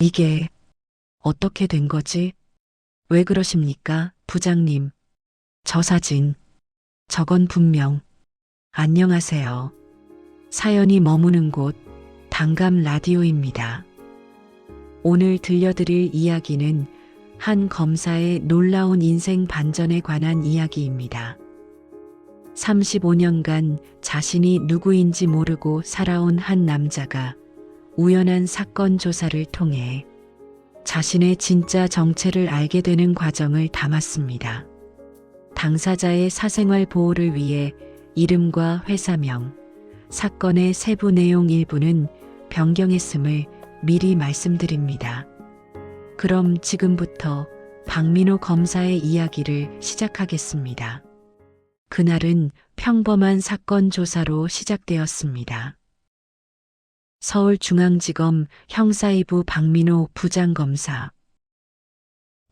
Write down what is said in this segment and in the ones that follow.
이게 어떻게 된 거지? 왜 그러십니까, 부장님? 저 사진, 저건 분명. 안녕하세요. 사연이 머무는 곳, 단감 라디오입니다. 오늘 들려드릴 이야기는 한 검사의 놀라운 인생 반전에 관한 이야기입니다. 35년간 자신이 누구인지 모르고 살아온 한 남자가 우연한 사건 조사를 통해 자신의 진짜 정체를 알게 되는 과정을 담았습니다. 당사자의 사생활 보호를 위해 이름과 회사명, 사건의 세부 내용 일부는 변경했음을 미리 말씀드립니다. 그럼 지금부터 박민호 검사의 이야기를 시작하겠습니다. 그날은 평범한 사건 조사로 시작되었습니다. 서울중앙지검 형사2부 박민호 부장검사.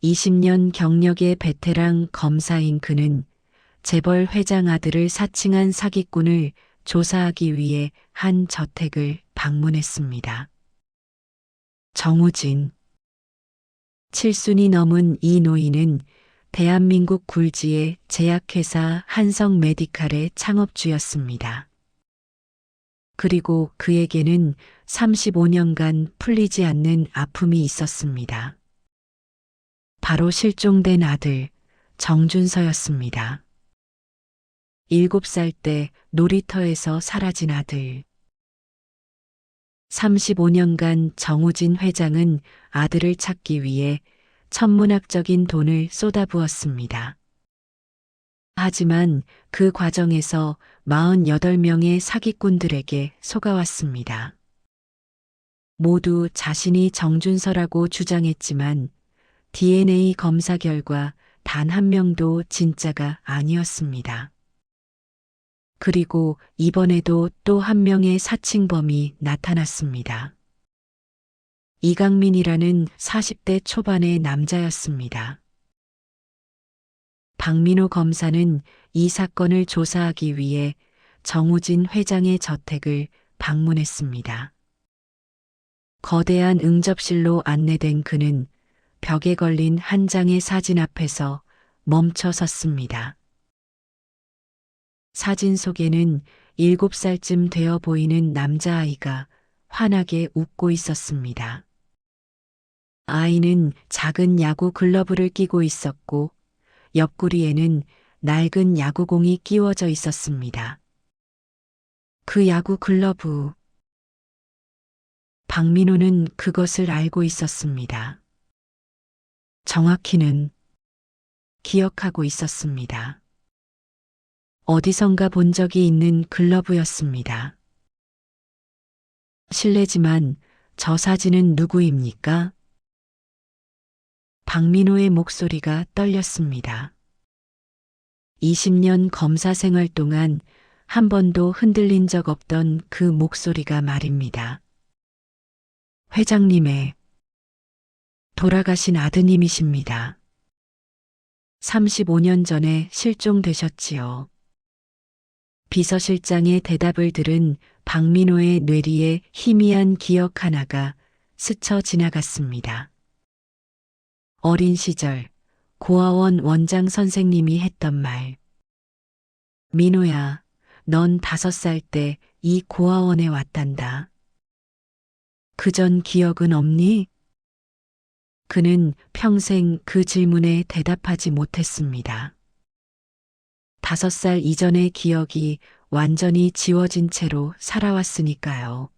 20년 경력의 베테랑 검사인 그는 재벌 회장 아들을 사칭한 사기꾼을 조사하기 위해 한 저택을 방문했습니다. 정우진. 7순이 넘은 이 노인은 대한민국 굴지의 제약회사 한성메디칼의 창업주였습니다. 그리고 그에게는 35년간 풀리지 않는 아픔이 있었습니다. 바로 실종된 아들 정준서였습니다. 7살 때 놀이터에서 사라진 아들. 35년간 정우진 회장은 아들을 찾기 위해 천문학적인 돈을 쏟아부었습니다. 하지만 그 과정에서 48명의 사기꾼들에게 속아왔습니다. 모두 자신이 정준서라고 주장했지만 DNA 검사 결과 단 한 명도 진짜가 아니었습니다. 그리고 이번에도 또 한 명의 사칭범이 나타났습니다. 이강민이라는 40대 초반의 남자였습니다. 박민호 검사는 이 사건을 조사하기 위해 정우진 회장의 저택을 방문했습니다. 거대한 응접실로 안내된 그는 벽에 걸린 한 장의 사진 앞에서 멈춰 섰습니다. 사진 속에는 7살쯤 되어 보이는 남자아이가 환하게 웃고 있었습니다. 아이는 작은 야구 글러브를 끼고 있었고 옆구리에는 낡은 야구공이 끼워져 있었습니다. 그 야구 글러브. 박민호는 그것을 알고 있었습니다. 정확히는 기억하고 있었습니다. 어디선가 본 적이 있는 글러브였습니다. 실례지만 저 사진은 누구입니까? 박민호의 목소리가 떨렸습니다. 20년 검사 생활 동안 한 번도 흔들린 적 없던 그 목소리가 말입니다. 회장님의 돌아가신 아드님이십니다. 35년 전에 실종되셨지요. 비서실장의 대답을 들은 박민호의 뇌리에 희미한 기억 하나가 스쳐 지나갔습니다. 어린 시절 고아원 원장 선생님이 했던 말. 민호야, 넌 5살 때 이 고아원에 왔단다. 그전 기억은 없니? 그는 평생 그 질문에 대답하지 못했습니다. 5살 이전의 기억이 완전히 지워진 채로 살아왔으니까요.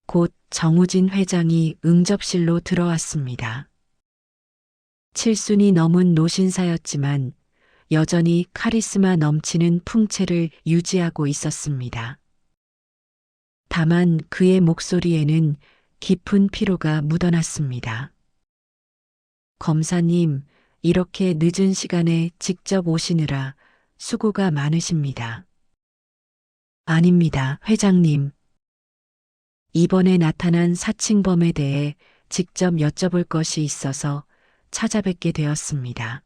곧 정우진 회장이 응접실로 들어왔습니다. 7순이 넘은 노신사였지만 여전히 카리스마 넘치는 풍채를 유지하고 있었습니다. 다만 그의 목소리에는 깊은 피로가 묻어났습니다. 검사님, 이렇게 늦은 시간에 직접 오시느라 수고가 많으십니다. 아닙니다, 회장님. 이번에 나타난 사칭범에 대해 직접 여쭤볼 것이 있어서 찾아뵙게 되었습니다.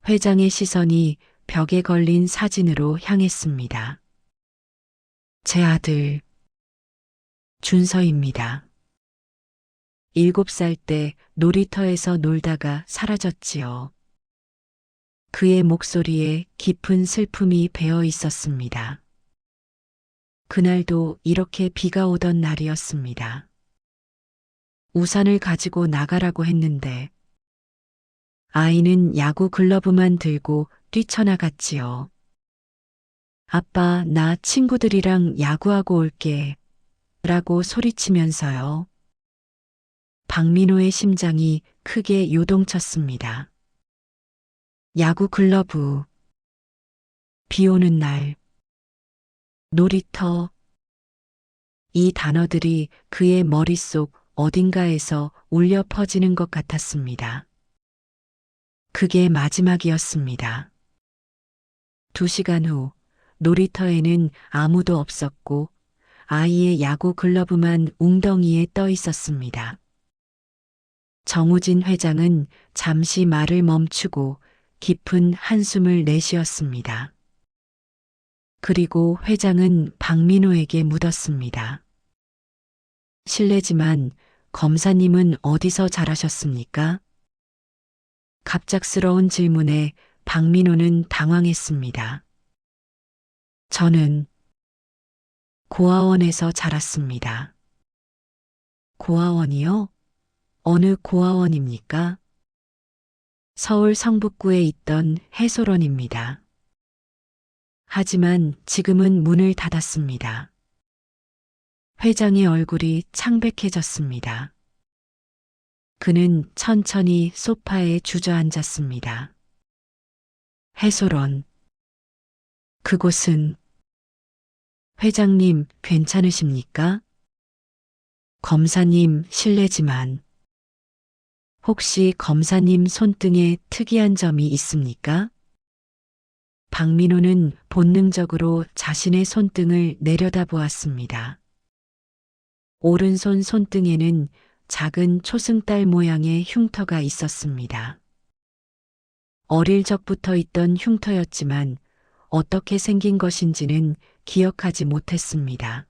회장의 시선이 벽에 걸린 사진으로 향했습니다. 제 아들, 준서입니다. 7살 때 놀이터에서 놀다가 사라졌지요. 그의 목소리에 깊은 슬픔이 배어 있었습니다. 그날도 이렇게 비가 오던 날이었습니다. 우산을 가지고 나가라고 했는데 아이는 야구 글러브만 들고 뛰쳐나갔지요. 아빠, 나 친구들이랑 야구하고 올게. 라고 소리치면서요. 박민호의 심장이 크게 요동쳤습니다. 야구 글러브, 비 오는 날, 놀이터, 이 단어들이 그의 머릿속 어딘가에서 울려 퍼지는 것 같았습니다. 그게 마지막이었습니다. 2시간 후, 놀이터에는 아무도 없었고 아이의 야구 글러브만 웅덩이에 떠 있었습니다. 정우진 회장은 잠시 말을 멈추고 깊은 한숨을 내쉬었습니다. 그리고 회장은 박민호에게 묻었습니다. 실례지만 검사님은 어디서 자라셨습니까? 갑작스러운 질문에 박민호는 당황했습니다. 저는 고아원에서 자랐습니다. 고아원이요? 어느 고아원입니까? 서울 성북구에 있던 해솔원입니다. 하지만 지금은 문을 닫았습니다. 회장의 얼굴이 창백해졌습니다. 그는 천천히 소파에 주저앉았습니다. 해솔원. 그곳은 회장님 괜찮으십니까? 검사님 실례지만 혹시 검사님 손등에 특이한 점이 있습니까? 박민호는 본능적으로 자신의 손등을 내려다보았습니다. 오른손 손등에는 작은 초승달 모양의 흉터가 있었습니다. 어릴 적부터 있던 흉터였지만 어떻게 생긴 것인지는 기억하지 못했습니다.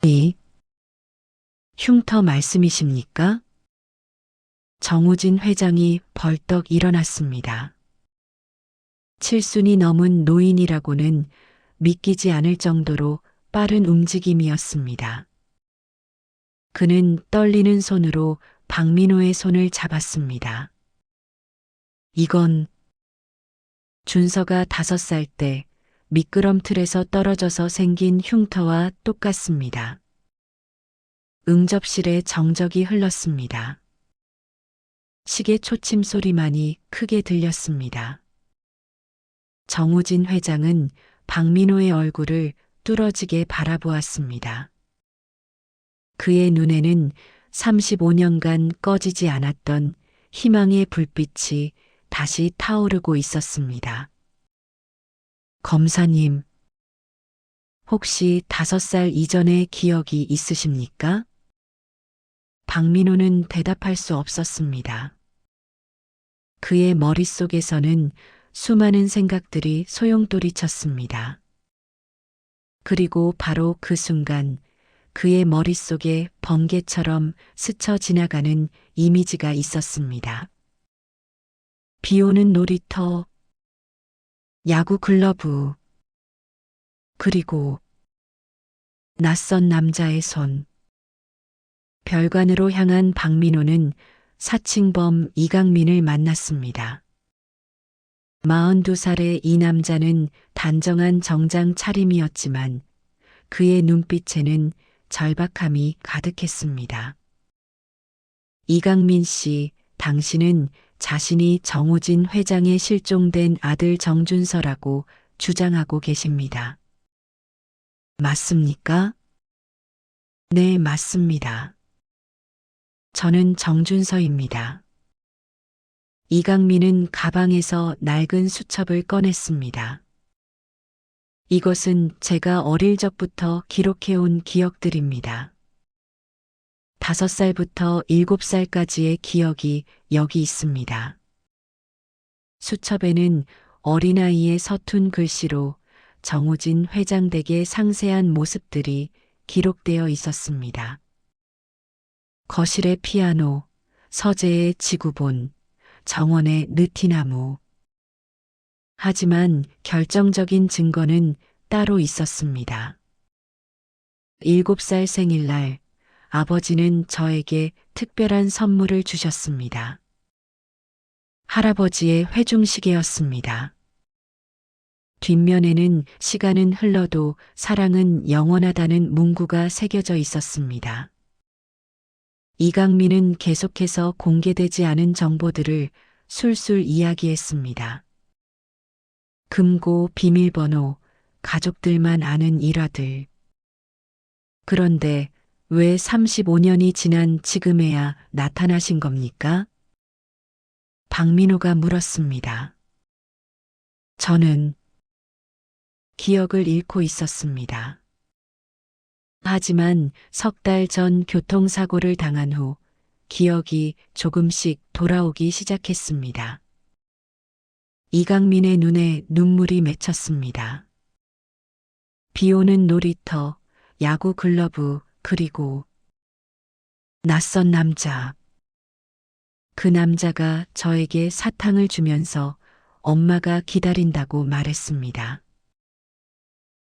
이 흉터 말씀이십니까? 정우진 회장이 벌떡 일어났습니다. 7순이 넘은 노인이라고는 믿기지 않을 정도로 빠른 움직임이었습니다. 그는 떨리는 손으로 박민호의 손을 잡았습니다. 이건 준서가 5살 때 미끄럼틀에서 떨어져서 생긴 흉터와 똑같습니다. 응접실에 정적이 흘렀습니다. 시계 초침 소리만이 크게 들렸습니다. 정우진 회장은 박민호의 얼굴을 뚫어지게 바라보았습니다. 그의 눈에는 35년간 꺼지지 않았던 희망의 불빛이 다시 타오르고 있었습니다. 검사님, 혹시 5살 이전의 기억이 있으십니까? 박민호는 대답할 수 없었습니다. 그의 머릿속에서는 수많은 생각들이 소용돌이쳤습니다. 그리고 바로 그 순간 그의 머릿속에 번개처럼 스쳐 지나가는 이미지가 있었습니다. 비 오는 놀이터, 야구 글러브, 그리고 낯선 남자의 손. 별관으로 향한 박민호는 사칭범 이강민을 만났습니다. 42살의 이 남자는 단정한 정장 차림이었지만 그의 눈빛에는 절박함이 가득했습니다. 이강민 씨, 당신은 자신이 정우진 회장의 실종된 아들 정준서라고 주장하고 계십니다. 맞습니까? 네, 맞습니다. 저는 정준서입니다. 이강민은 가방에서 낡은 수첩을 꺼냈습니다. 이것은 제가 어릴 적부터 기록해온 기억들입니다. 5살부터 7살까지의 기억이 여기 있습니다. 수첩에는 어린아이의 서툰 글씨로 정우진 회장 댁의 상세한 모습들이 기록되어 있었습니다. 거실의 피아노, 서재의 지구본, 정원의 느티나무. 하지만 결정적인 증거는 따로 있었습니다. 7살 생일날 아버지는 저에게 특별한 선물을 주셨습니다. 할아버지의 회중시계였습니다. 뒷면에는 시간은 흘러도 사랑은 영원하다는 문구가 새겨져 있었습니다. 이강민은 계속해서 공개되지 않은 정보들을 술술 이야기했습니다. 금고, 비밀번호, 가족들만 아는 일화들. 그런데 왜 35년이 지난 지금에야 나타나신 겁니까? 박민호가 물었습니다. 저는 기억을 잃고 있었습니다. 하지만 석 달 전 교통사고를 당한 후 기억이 조금씩 돌아오기 시작했습니다. 이강민의 눈에 눈물이 맺혔습니다. 비 오는 놀이터, 야구 글러브, 그리고 낯선 남자. 그 남자가 저에게 사탕을 주면서 엄마가 기다린다고 말했습니다.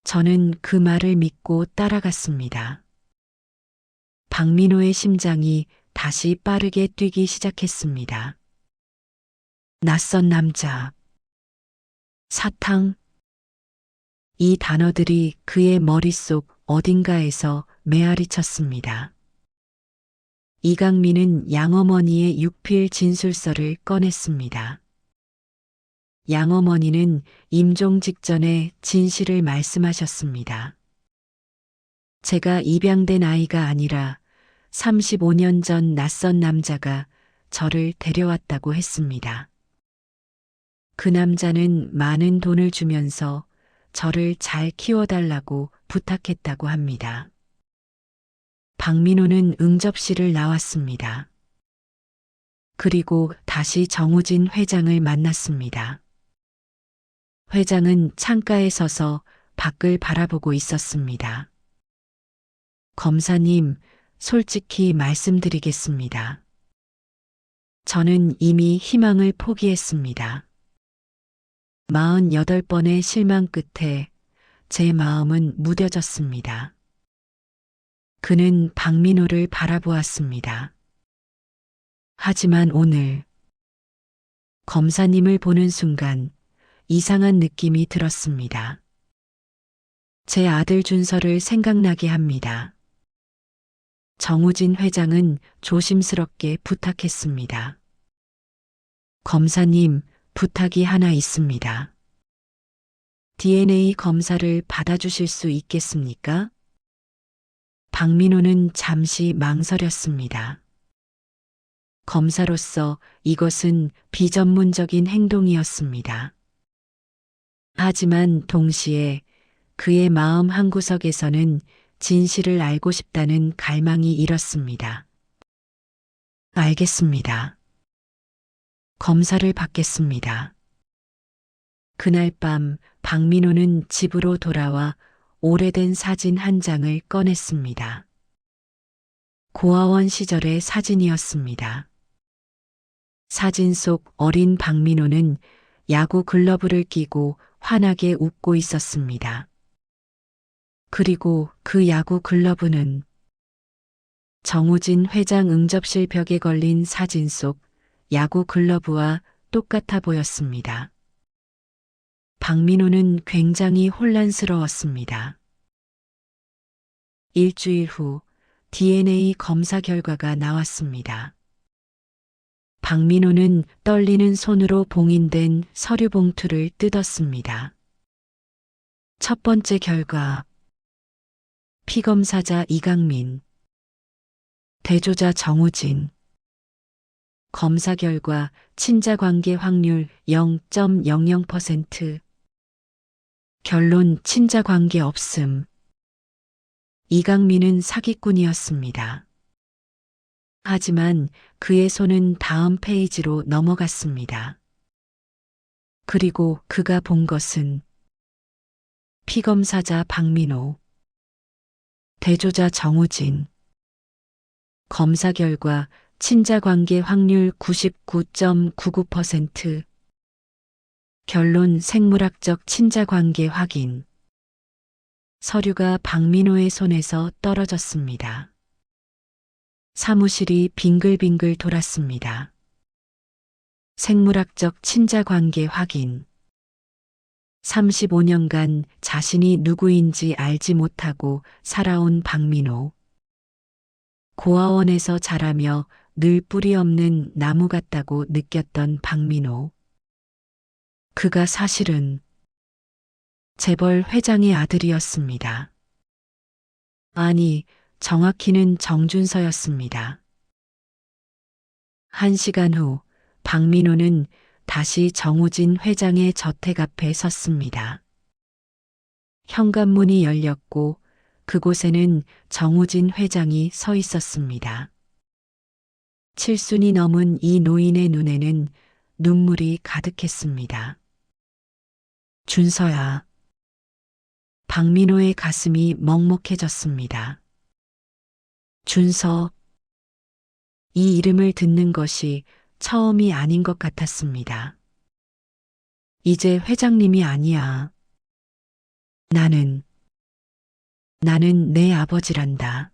저는 그 말을 믿고 따라갔습니다. 박민호의 심장이 다시 빠르게 뛰기 시작했습니다. 낯선 남자. 사탕. 이 단어들이 그의 머릿속 어딘가에서 메아리 쳤습니다. 이강민은 양어머니의 육필 진술서를 꺼냈습니다. 양어머니는 임종 직전에 진실을 말씀하셨습니다. 제가 입양된 아이가 아니라 35년 전 낯선 남자가 저를 데려왔다고 했습니다. 그 남자는 많은 돈을 주면서 저를 잘 키워달라고 부탁했다고 합니다. 박민호는 응접실을 나왔습니다. 그리고 다시 정우진 회장을 만났습니다. 회장은 창가에 서서 밖을 바라보고 있었습니다. 검사님, 솔직히 말씀드리겠습니다. 저는 이미 희망을 포기했습니다. 48번의 실망 끝에 제 마음은 무뎌졌습니다. 그는 박민호를 바라보았습니다. 하지만 오늘 검사님을 보는 순간 이상한 느낌이 들었습니다. 제 아들 준서를 생각나게 합니다. 정우진 회장은 조심스럽게 부탁했습니다. 검사님, 부탁이 하나 있습니다. DNA 검사를 받아주실 수 있겠습니까? 박민호는 잠시 망설였습니다. 검사로서 이것은 비전문적인 행동이었습니다. 하지만 동시에 그의 마음 한구석에서는 진실을 알고 싶다는 갈망이 일었습니다. 알겠습니다. 검사를 받겠습니다. 그날 밤 박민호는 집으로 돌아와 오래된 사진 한 장을 꺼냈습니다. 고아원 시절의 사진이었습니다. 사진 속 어린 박민호는 야구 글러브를 끼고 환하게 웃고 있었습니다. 그리고 그 야구 글러브는 정우진 회장 응접실 벽에 걸린 사진 속 야구 글러브와 똑같아 보였습니다. 박민호는 굉장히 혼란스러웠습니다. 일주일 후 DNA 검사 결과가 나왔습니다. 박민호는 떨리는 손으로 봉인된 서류 봉투를 뜯었습니다. 첫 번째 결과. 피검사자 이강민. 대조자 정우진. 검사 결과 친자관계 확률 0.00%. 결론 친자관계 없음. 이강민은 사기꾼이었습니다. 하지만 그의 손은 다음 페이지로 넘어갔습니다. 그리고 그가 본 것은 피검사자 박민호, 대조자 정우진, 검사 결과 친자 관계 확률 99.99%. 결론 생물학적 친자 관계 확인. 서류가 박민호의 손에서 떨어졌습니다. 사무실이 빙글빙글 돌았습니다. 생물학적 친자 관계 확인. 35년간 자신이 누구인지 알지 못하고 살아온 박민호. 고아원에서 자라며 늘 뿌리 없는 나무 같다고 느꼈던 박민호. 그가 사실은 재벌 회장의 아들이었습니다. 아니, 정확히는 정준서였습니다. 1시간 후 박민호는 다시 정우진 회장의 저택 앞에 섰습니다. 현관문이 열렸고 그곳에는 정우진 회장이 서 있었습니다. 칠순이 넘은 이 노인의 눈에는 눈물이 가득했습니다. 준서야. 박민호의 가슴이 먹먹해졌습니다. 준서. 이 이름을 듣는 것이 처음이 아닌 것 같았습니다. 이제 회장님이 아니야. 나는 내 아버지란다.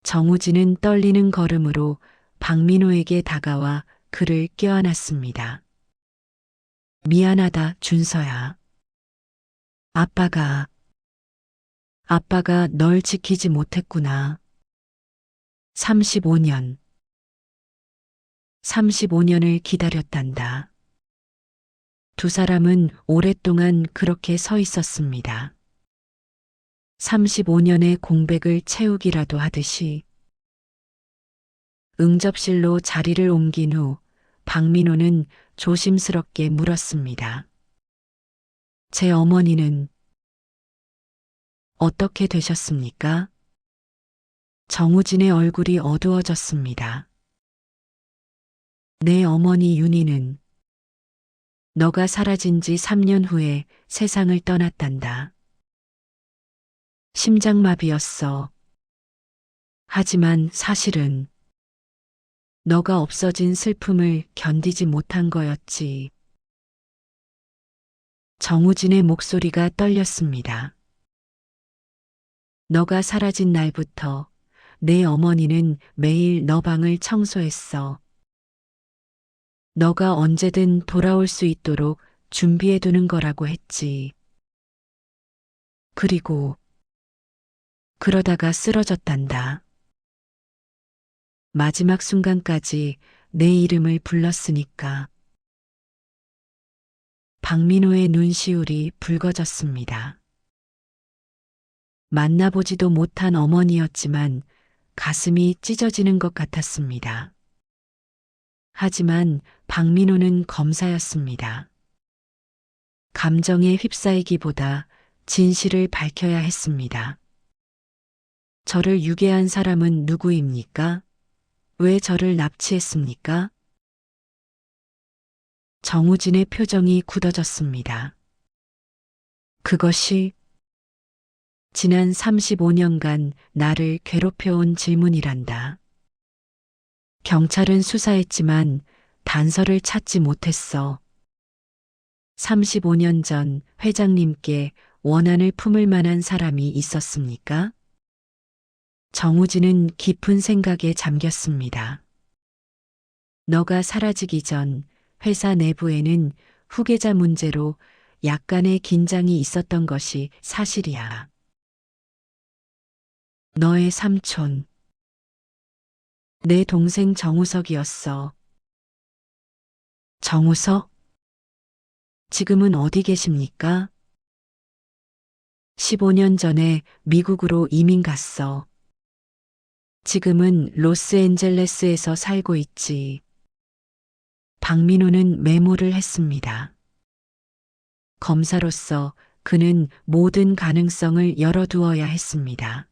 정우진은 떨리는 걸음으로 박민호에게 다가와 그를 껴안았습니다. 미안하다, 준서야. 아빠가 널 지키지 못했구나. 35년을 기다렸단다. 두 사람은 오랫동안 그렇게 서 있었습니다. 35년의 공백을 채우기라도 하듯이. 응접실로 자리를 옮긴 후 박민호는 조심스럽게 물었습니다. 제 어머니는 어떻게 되셨습니까? 정우진의 얼굴이 어두워졌습니다. 내 어머니 윤희는 너가 사라진 지 3년 후에 세상을 떠났단다. 심장마비였어. 하지만 사실은 너가 없어진 슬픔을 견디지 못한 거였지. 정우진의 목소리가 떨렸습니다. 너가 사라진 날부터 내 어머니는 매일 너 방을 청소했어. 너가 언제든 돌아올 수 있도록 준비해 두는 거라고 했지. 그러다가 쓰러졌단다. 마지막 순간까지 내 이름을 불렀으니까. 박민호의 눈시울이 붉어졌습니다. 만나보지도 못한 어머니였지만 가슴이 찢어지는 것 같았습니다. 하지만 박민호는 검사였습니다. 감정에 휩싸이기보다 진실을 밝혀야 했습니다. 저를 유괴한 사람은 누구입니까? 왜 저를 납치했습니까? 정우진의 표정이 굳어졌습니다. 그것이 지난 35년간 나를 괴롭혀온 질문이란다. 경찰은 수사했지만 단서를 찾지 못했어. 35년 전 회장님께 원한을 품을 만한 사람이 있었습니까? 정우진은 깊은 생각에 잠겼습니다. 너가 사라지기 전 회사 내부에는 후계자 문제로 약간의 긴장이 있었던 것이 사실이야. 너의 삼촌. 내 동생 정우석이었어. 정우석? 지금은 어디 계십니까? 15년 전에 미국으로 이민 갔어. 지금은 로스앤젤레스에서 살고 있지. 박민호는 메모를 했습니다. 검사로서 그는 모든 가능성을 열어두어야 했습니다.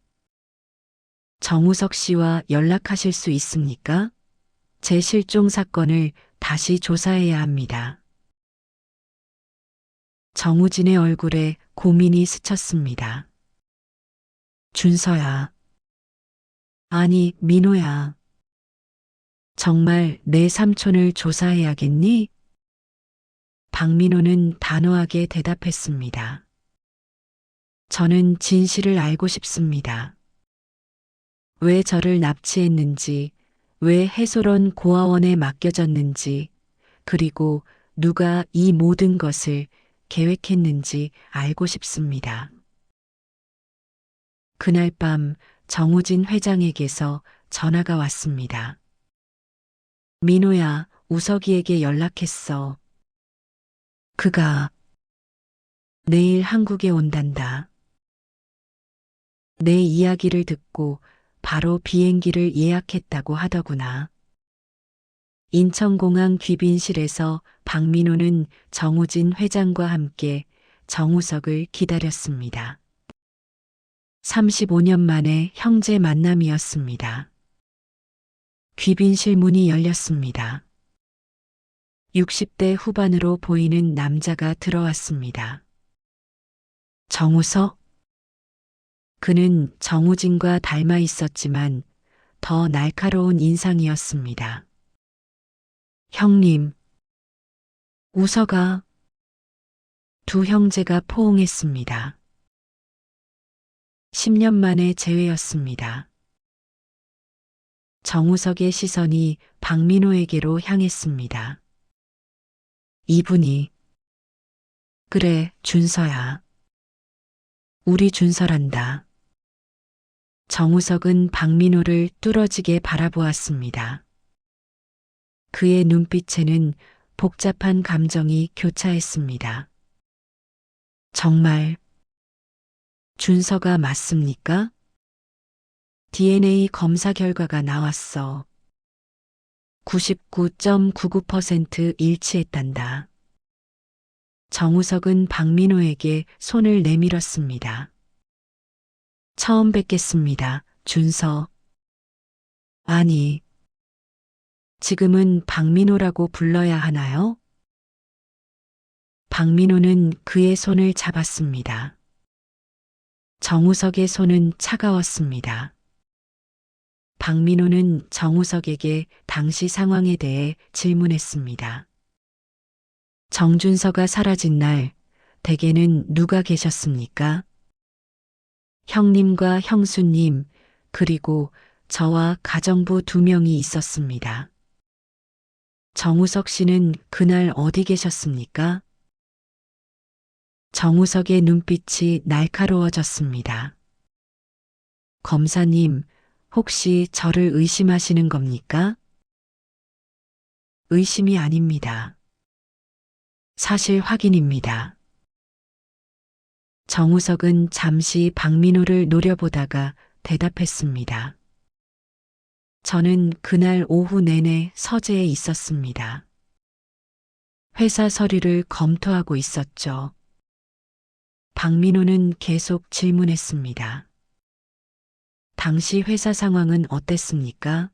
정우석 씨와 연락하실 수 있습니까? 제 실종 사건을 다시 조사해야 합니다. 정우진의 얼굴에 고민이 스쳤습니다. 준서야. 아니, 민호야. 정말 내 삼촌을 조사해야겠니? 박민호는 단호하게 대답했습니다. 저는 진실을 알고 싶습니다. 왜 저를 납치했는지, 왜 해솔원 고아원에 맡겨졌는지, 그리고 누가 이 모든 것을 계획했는지 알고 싶습니다. 그날 밤 정우진 회장에게서 전화가 왔습니다. 민호야, 우석이에게 연락했어. 그가 내일 한국에 온단다. 내 이야기를 듣고 바로 비행기를 예약했다고 하더구나. 인천공항 귀빈실에서 박민호는 정우진 회장과 함께 정우석을 기다렸습니다. 35년 만에 형제 만남이었습니다. 귀빈실 문이 열렸습니다. 60대 후반으로 보이는 남자가 들어왔습니다. 정우석? 그는 정우진과 닮아 있었지만 더 날카로운 인상이었습니다. 형님, 우석아. 두 형제가 포옹했습니다. 10년 만의 재회였습니다. 정우석의 시선이 박민호에게로 향했습니다. 이분이, 그래, 준서야. 우리 준서란다. 정우석은 박민호를 뚫어지게 바라보았습니다. 그의 눈빛에는 복잡한 감정이 교차했습니다. 정말 준서가 맞습니까? DNA 검사 결과가 나왔어. 99.99% 일치했단다. 정우석은 박민호에게 손을 내밀었습니다. 처음 뵙겠습니다, 준서. 아니, 지금은 박민호라고 불러야 하나요? 박민호는 그의 손을 잡았습니다. 정우석의 손은 차가웠습니다. 박민호는 정우석에게 당시 상황에 대해 질문했습니다. 정준서가 사라진 날, 댁에는 누가 계셨습니까? 형님과 형수님, 그리고 저와 가정부 2명이 있었습니다. 정우석 씨는 그날 어디 계셨습니까? 정우석의 눈빛이 날카로워졌습니다. 검사님, 혹시 저를 의심하시는 겁니까? 의심이 아닙니다. 사실 확인입니다. 정우석은 잠시 박민호를 노려보다가 대답했습니다. 저는 그날 오후 내내 서재에 있었습니다. 회사 서류를 검토하고 있었죠. 박민호는 계속 질문했습니다. 당시 회사 상황은 어땠습니까?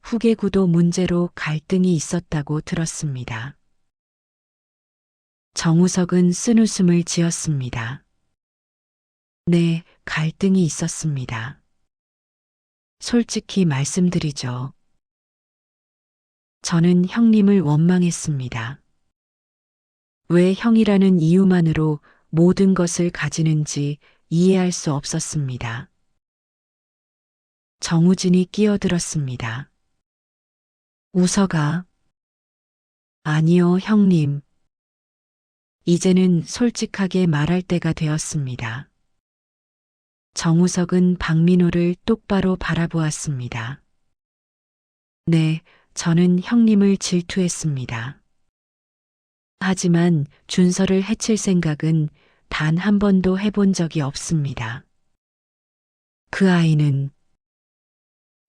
후계구도 문제로 갈등이 있었다고 들었습니다. 정우석은 쓴웃음을 지었습니다. 네, 갈등이 있었습니다. 솔직히 말씀드리죠. 저는 형님을 원망했습니다. 왜 형이라는 이유만으로 모든 것을 가지는지 이해할 수 없었습니다. 정우진이 끼어들었습니다. 우석아. 아니요, 형님. 이제는 솔직하게 말할 때가 되었습니다. 정우석은 박민호를 똑바로 바라보았습니다. 네, 저는 형님을 질투했습니다. 하지만 준서를 해칠 생각은 단 한 번도 해본 적이 없습니다. 그 아이는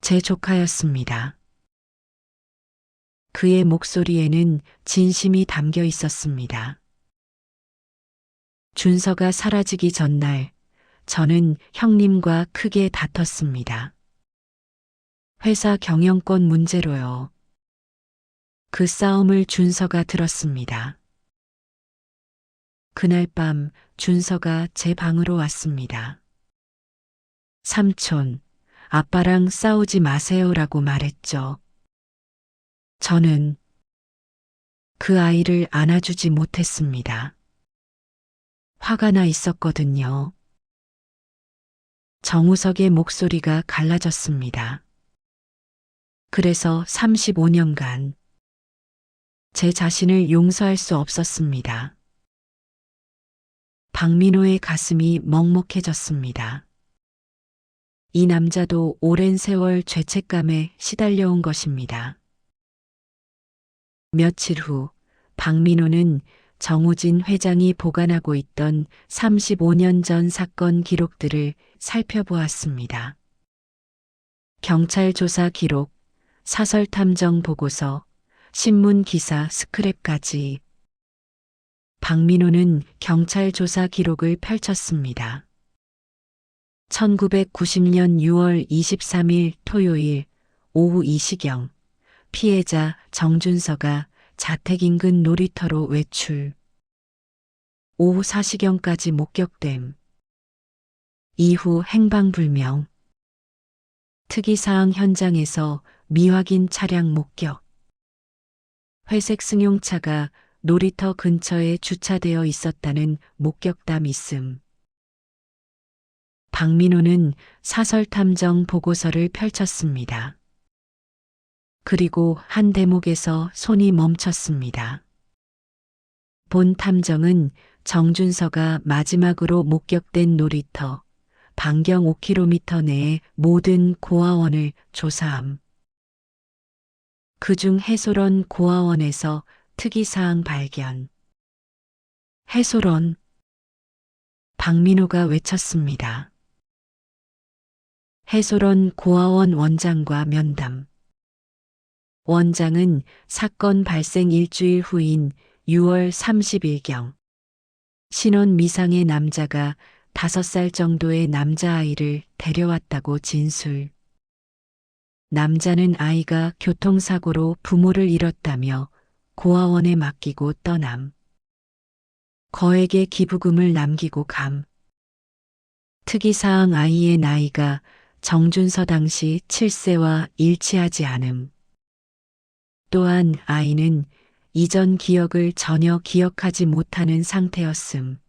제 조카였습니다. 그의 목소리에는 진심이 담겨 있었습니다. 준서가 사라지기 전날 저는 형님과 크게 다퉜습니다. 회사 경영권 문제로요. 그 싸움을 준서가 들었습니다. 그날 밤 준서가 제 방으로 왔습니다. 삼촌, 아빠랑 싸우지 마세요라고 말했죠. 저는 그 아이를 안아주지 못했습니다. 화가 나 있었거든요. 정우석의 목소리가 갈라졌습니다. 그래서 35년간 제 자신을 용서할 수 없었습니다. 박민호의 가슴이 먹먹해졌습니다. 이 남자도 오랜 세월 죄책감에 시달려온 것입니다. 며칠 후 박민호는 정우진 회장이 보관하고 있던 35년 전 사건 기록들을 살펴보았습니다. 경찰 조사 기록, 사설 탐정 보고서, 신문 기사 스크랩까지. 박민호는 경찰 조사 기록을 펼쳤습니다. 1990년 6월 23일 토요일 오후 2시경 피해자 정준서가 자택 인근 놀이터로 외출. 오후 4시경까지 목격됨. 이후 행방불명. 특이사항 현장에서 미확인 차량 목격. 회색 승용차가 놀이터 근처에 주차되어 있었다는 목격담 있음. 박민호는 사설탐정 보고서를 펼쳤습니다. 그리고 한 대목에서 손이 멈췄습니다. 본 탐정은 정준서가 마지막으로 목격된 놀이터, 반경 5km 내의 모든 고아원을 조사함. 그중 해솔원 고아원에서 특이사항 발견. 해솔원. 박민호가 외쳤습니다. 해솔원 고아원 원장과 면담. 원장은 사건 발생 일주일 후인 6월 30일경 신원 미상의 남자가 5살 정도의 남자아이를 데려왔다고 진술. 남자는 아이가 교통사고로 부모를 잃었다며 고아원에 맡기고 떠남. 거액의 기부금을 남기고 감. 특이사항 아이의 나이가 정준서 당시 7세와 일치하지 않음. 또한 아이는 이전 기억을 전혀 기억하지 못하는 상태였음.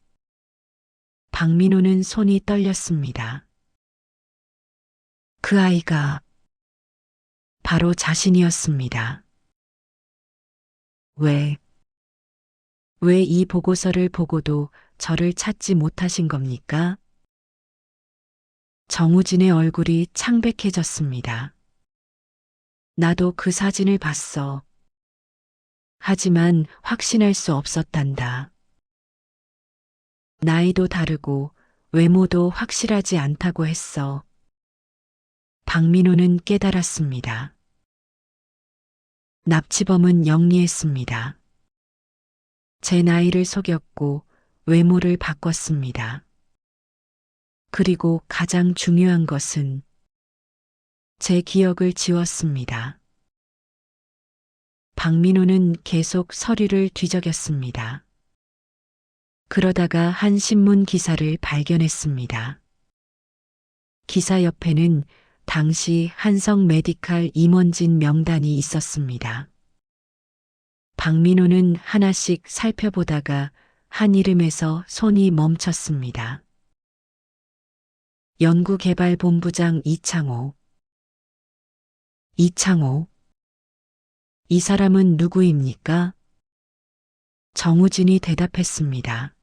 박민호는 손이 떨렸습니다. 그 아이가 바로 자신이었습니다. 왜 이 보고서를 보고도 저를 찾지 못하신 겁니까? 정우진의 얼굴이 창백해졌습니다. 나도 그 사진을 봤어. 하지만 확신할 수 없었단다. 나이도 다르고 외모도 확실하지 않다고 했어. 박민호는 깨달았습니다. 납치범은 영리했습니다. 제 나이를 속였고 외모를 바꿨습니다. 그리고 가장 중요한 것은 제 기억을 지웠습니다. 박민호는 계속 서류를 뒤적였습니다. 그러다가 한 신문 기사를 발견했습니다. 기사 옆에는 당시 한성 메디칼 임원진 명단이 있었습니다. 박민호는 하나씩 살펴보다가 한 이름에서 손이 멈췄습니다. 연구개발본부장 이창호. 이창호. 이 사람은 누구입니까? 정우진이 대답했습니다.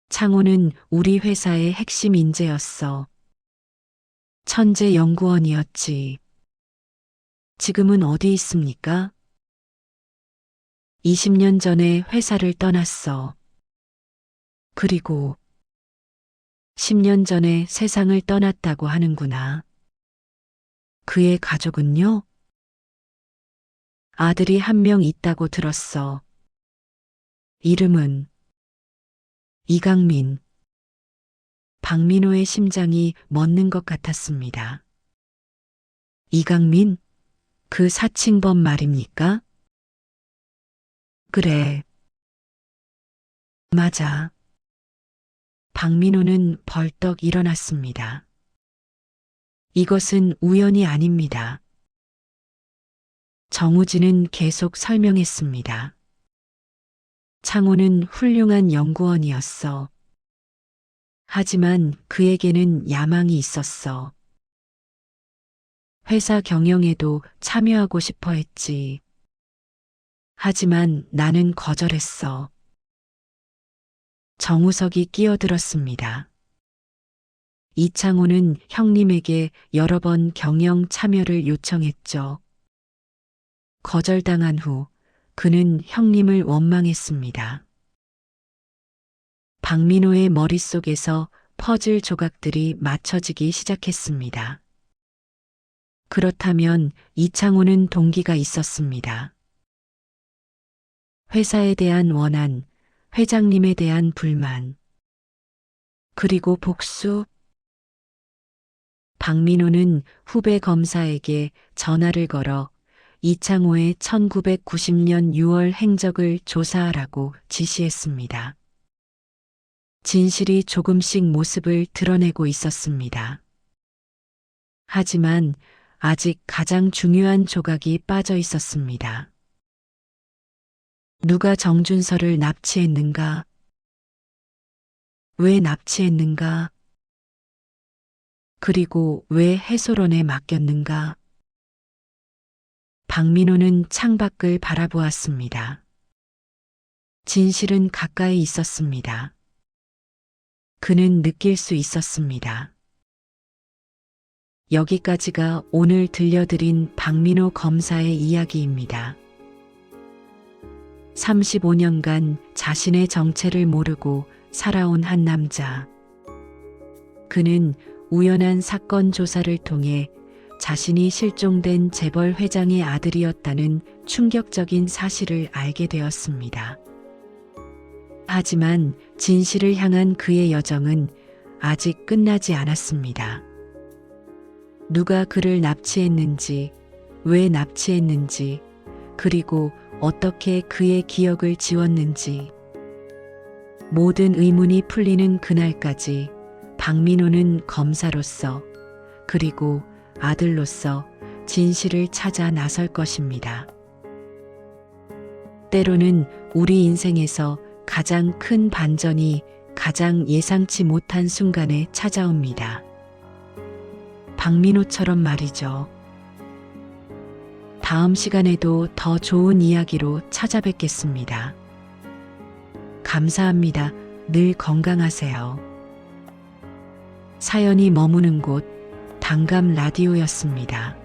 창호는 우리 회사의 핵심 인재였어. 천재 연구원이었지. 지금은 어디 있습니까? 20년 전에 회사를 떠났어. 그리고 10년 전에 세상을 떠났다고 하는구나. 그의 가족은요? 아들이 한 명 있다고 들었어. 이름은 이강민. 박민호의 심장이 멎는 것 같았습니다. 이강민? 그 사칭범 말입니까? 그래. 맞아. 박민호는 벌떡 일어났습니다. 이것은 우연이 아닙니다. 정우진은 계속 설명했습니다. 창호는 훌륭한 연구원이었어. 하지만 그에게는 야망이 있었어. 회사 경영에도 참여하고 싶어 했지. 하지만 나는 거절했어. 정우석이 끼어들었습니다. 이창호는 형님에게 여러 번 경영 참여를 요청했죠. 거절당한 후 그는 형님을 원망했습니다. 박민호의 머릿속에서 퍼즐 조각들이 맞춰지기 시작했습니다. 그렇다면 이창호는 동기가 있었습니다. 회사에 대한 원한, 회장님에 대한 불만, 그리고 복수. 박민호는 후배 검사에게 전화를 걸어 이창호의 1990년 6월 행적을 조사하라고 지시했습니다. 진실이 조금씩 모습을 드러내고 있었습니다. 하지만 아직 가장 중요한 조각이 빠져 있었습니다. 누가 정준서를 납치했는가? 왜 납치했는가? 그리고 왜 해소론에 맡겼는가? 박민호는 창밖을 바라보았습니다. 진실은 가까이 있었습니다. 그는 느낄 수 있었습니다. 여기까지가 오늘 들려드린 박민호 검사의 이야기입니다. 35년간 자신의 정체를 모르고 살아온 한 남자. 그는 우연한 사건 조사를 통해 자신이 실종된 재벌 회장의 아들이었다는 충격적인 사실을 알게 되었습니다. 하지만 진실을 향한 그의 여정은 아직 끝나지 않았습니다. 누가 그를 납치했는지, 왜 납치했는지, 그리고 어떻게 그의 기억을 지웠는지. 모든 의문이 풀리는 그날까지 박민호는 검사로서 그리고 아들로서 진실을 찾아 나설 것입니다. 때로는 우리 인생에서 가장 큰 반전이 가장 예상치 못한 순간에 찾아옵니다. 박민호처럼 말이죠. 다음 시간에도 더 좋은 이야기로 찾아뵙겠습니다. 감사합니다. 늘 건강하세요. 사연이 머무는 곳, 단감 라디오였습니다.